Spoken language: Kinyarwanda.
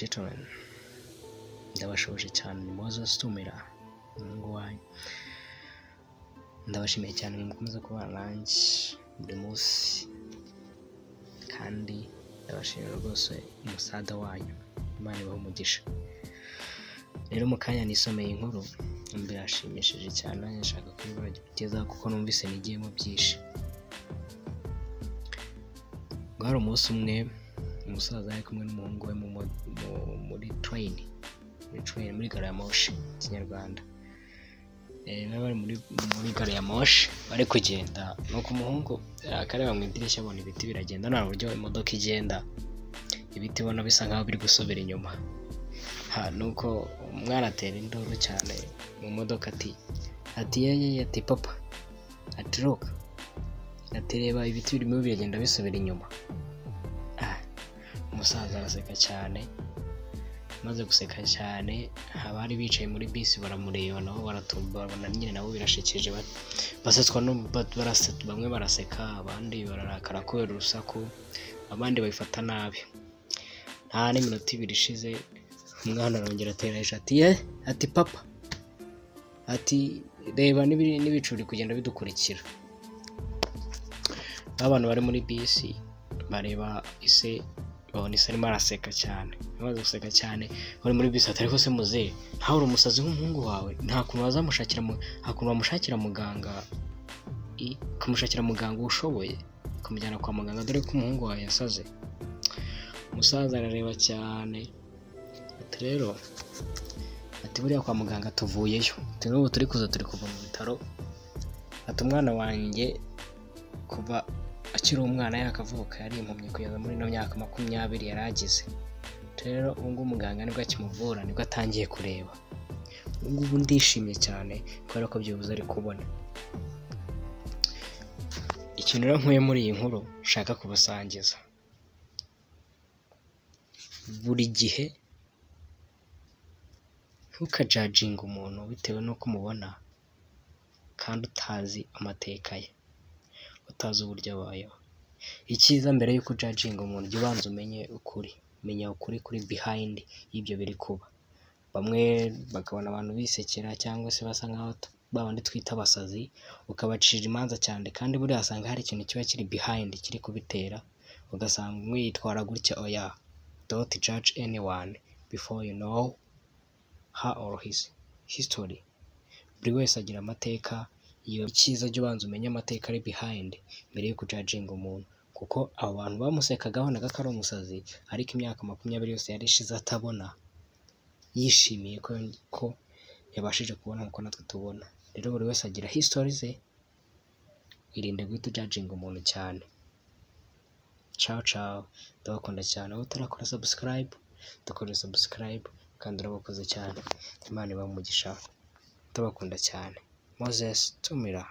gentlemen, ndabashoje cyane ni Moses TUMIRA umuhungu wanyu. Ndabashimiye cyane mukomeza kubana nanjye buri munsi, kandi ndabashimira rwose umusada wanyu. Imana ibahe umugisha. Rero mu kanya nisomeye inkuru birashimishije cyane, nshaka kuyibageza kuko numvise nigiyemo byinshi. Hari umunsi umwe umusaza ari kumwe n'umuhungu we muri train muri gari ya moshi Kinyarwanda. Bari muri gari ya moshi bari kugenda, nuko umuhungu akareba mu idirishya abona ibiti biragenda nta buryo imodoka igenda, ibiti ubona bisa nkaho biri gusubira inyuma. Nuko umwana atera induru cyane mu modoka ati yeye ati papa ati roka ati reba ibiti birimo biragenda bisubira inyuma. Umusaza araseka cyane, maze guseka cyane abari bicaye muri bisi baramureba nabo baratumba, babona nyine nabo birashekeje, basetswa bamwe baraseka abandi bararakara kubera urusaku, abandi babifata nabi. Nta n'iminota ibiri ishize umwana arongera atera ati ati papa ati reba n'ibicuri kugenda bidukurikira. Abantu bari muri bisi bareba ise, babona ise arimo araseka cyane, amaze guseka cyane bari muri bisi atari ko se muzehe ntawe uri umusazi nk'umuhungu wawe, nta kuntu bamushakira muganga, kumushakira muganga ushoboye kumujyana kwa muganga dore ko umuhungu wawe yasaze. Umusaza arareba cyane ati rero ati buriya kwa muganga tuvuyeyo, ati n'ubu turi kuva mu bitaro, ati umwana wanjye kuva akiri umwana yakavuka yari impumyi kugeza muri no myaka 20 yaragize. Rero ubwo muganga nibwo akimuvura nibwo atangiye kureba. Ubwo ndishimye cyane kubera ko byibuze ari kubona. Ikintu rero nkuye muri iyi nkuru shaka kubasangiza, buri gihe ntukajajinga umuntu bitewe nuko umubona kandi utazi amateka ye, utazi uburyo abayeho. Icyiza mbere yuko judging umuntu jya ubanza umenye ukuri, menya ukuri kuri behind y'ibyo biri kuba. Bamwe bakabona abantu bisekera cyangwa se basa nkaho babandi twita abasazi, ukabacira imanza cyane, kandi buri asanga hari ikintu kiba kiri behind kiri kubitera, ugasanga mwitwara gutya. Oya, don't judge anyone before you know her or his history. Buri wese agira amateka. Iyo cyiza jya ubanza umenye amateka ari behind mbere yo kujudging umuntu, kuko abo bantu bamusekagaho naga kari umusazi, ariko imyaka 20 yose yarishize atabona, yishimiye ko yabashije kubona nkuko natwe tubona. Rero buri wese agira history ze, irinde guhita judging umuntu cyane. Ciao, ndabakunda cyane. Aho utarakora subscribe dukore subscribe, kandi urabakoze cyane. Imana ibahe umugisha, ndabakunda cyane. Moses TUMIRA.